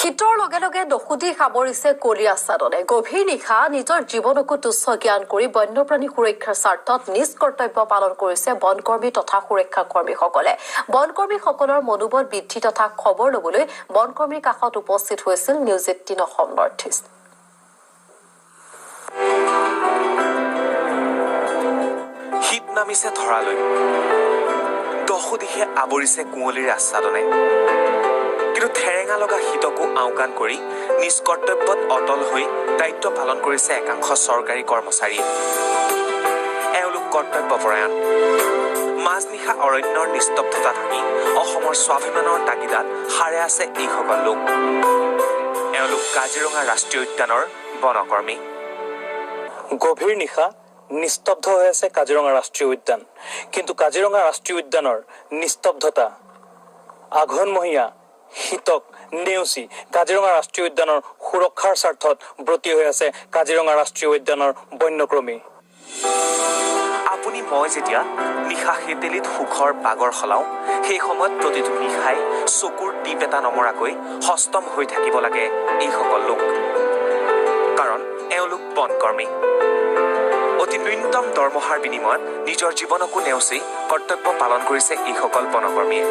শীতৰ লগে লগে দসুতি সামৰিছে কলীয়া চাদনে। গভীৰ নিশা নিজৰ জীৱনকো তুচ্ছ জ্ঞান কৰি বন্যপ্ৰাণী সুৰক্ষাৰ স্বাৰ্থত নিজ কৰ্তব্য পালন কৰিছে বনকৰ্মী তথা সুৰক্ষা কৰ্মীসকলে। বনকৰ্মীসকলৰ মনোবল বৃদ্ধি তথা খবৰ ল'বলৈ বনকৰ্মীৰ কাষত উপস্থিত হৈছিল নিউজ 18 অসম নৰ্থ ইষ্ট। শীত নামিছে ধৰালৈ, দসুদিশে আৱৰিছে কুঁৱলীৰ আচ্ছাদনে। কিন্তু ঠেৰেঙা লগা শীতকো আওকাণ কৰি নিজ কৰ্তব্যত অটল হৈ দায়িত্ব পালন কৰিছে একাংশ চৰকাৰী কৰ্মচাৰীয়ে। এওঁলোক কৰ্তব্যপৰায়ণ। মাজনিশা অৰণ্যৰ নিস্তব্ধতা থাকি অসমৰ স্বাভিমানৰ তাগিদাত সাৰে আছে এইসকল লোক। এওঁলোক কাজিৰঙা ৰাষ্ট্ৰীয় উদ্যানৰ বনকৰ্মী। গভীৰ নিশা নিস্তব্ধ হৈ আছে কাজিৰঙা ৰাষ্ট্ৰীয় উদ্যান। কিন্তু কাজিৰঙা ৰাষ্ট্ৰীয় উদ্যানৰ নিস্তব্ধতা আঘোণমহীয়া শীতক নেওচি কাজিৰঙা ৰাষ্ট্ৰীয় উদ্যানৰ সুৰক্ষাৰ স্বাৰ্থত ব্ৰতী হৈ আছে কাজিৰঙা ৰাষ্ট্ৰীয় উদ্যানৰ বন্যকৰ্মী। আপুনি মই যেতিয়া নিশা সেতেলিত সুখৰ বাগৰ সলাওঁ, সেই সময়ত প্ৰতিটো নিশাই চকুৰ টিপ এটা নমৰাকৈ হস্তম হৈ থাকিব লাগে এইসকল লোক। কাৰণ এওঁলোক বনকৰ্মী। অতি ন্যূনতম দৰমহাৰ বিনিময়ত নিজৰ জীৱনকো নেওচি কৰ্তব্য পালন কৰিছে এইসকল বনকৰ্মীয়ে।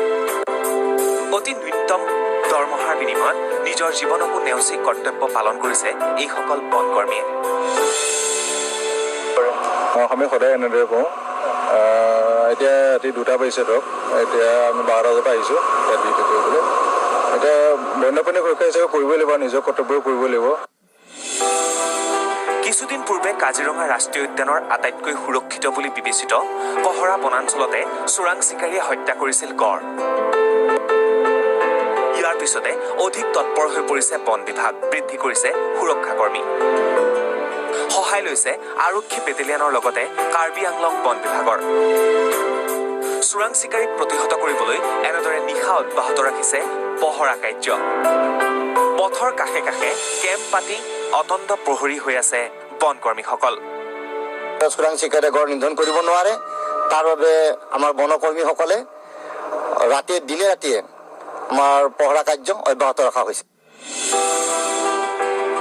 অতি ন্যূনতম দৰমহাৰ বিনিময়ত নিজৰ জীৱনকো নেওচি কৰ্তব্য পালন কৰিছে এইসকল বনকৰ্মীয়ে। আমি সদায় এনেদৰে কওঁ, এতিয়া ৰাতি 2টা বাজিছে ধৰক, এতিয়া আমি 12টা বজাত আহিছোঁ ইয়াত ডিউটি কৰিবলৈ। এতিয়া বন্যপ্ৰাণী সুৰক্ষা হিচাপে কৰিবই লাগিব, নিজৰ কৰ্তব্য কৰিবই লাগিব। কিছুদিন পূৰ্বে কাজিৰঙা ৰাষ্ট্ৰীয় উদ্যানৰ আটাইতকৈ সুৰক্ষিত বুলি বিবেচিত কহৰা বনাঞ্চলতে চোৰাং চিকাৰীয়ে হত্যা কৰিছিল গড়। ইয়াৰ পিছতে অধিক তৎপৰ হৈ পৰিছে বন বিভাগ, বৃদ্ধি কৰিছে সুৰক্ষাকৰ্মী। সহায় লৈছে আৰক্ষী বেটেলিয়ানৰ লগতে কাৰ্বি আংলং বন বিভাগৰ। চোৰাং চিকাৰীক প্ৰতিহত কৰিবলৈ এনেদৰে নিশা অব্যাহত ৰাখিছে পহৰা কাৰ্য। পথৰ কাষে কাষে কেম্প পাতি অতন্ত প্ৰহৰী হৈ আছে বনকৰ্মীসকল। চোৰাং চিকাৰীয়ে গড় নিধন কৰিব নোৱাৰে, তাৰ বাবে আমাৰ বনকৰ্মীসকলে দিনে ৰাতিয়ে আমাৰ পহৰা কাৰ্য অব্যাহত ৰখা হৈছে।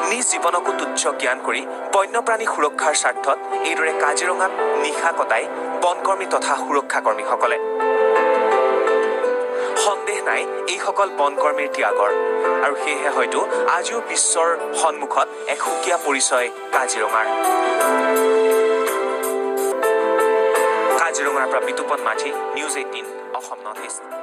নিজ জীৱনকো তুচ্ছ জ্ঞান কৰি বন্যপ্ৰাণী সুৰক্ষাৰ স্বাৰ্থত এইদৰে কাজিৰঙাত নিশা কটাই বনকৰ্মী তথা সুৰক্ষাকৰ্মীসকলে। সন্দেহ নাই এইসকল বনকৰ্মীৰ ত্যাগৰ, আৰু সেয়েহে হয়তো আজিও বিশ্বৰ সন্মুখত এক সুকীয়া পৰিচয় কাজিৰঙাৰ। কাজিৰঙাৰ পৰা বিতুপন মাঝি, নিউজ 18 অসম নৰ্থ ইষ্ট।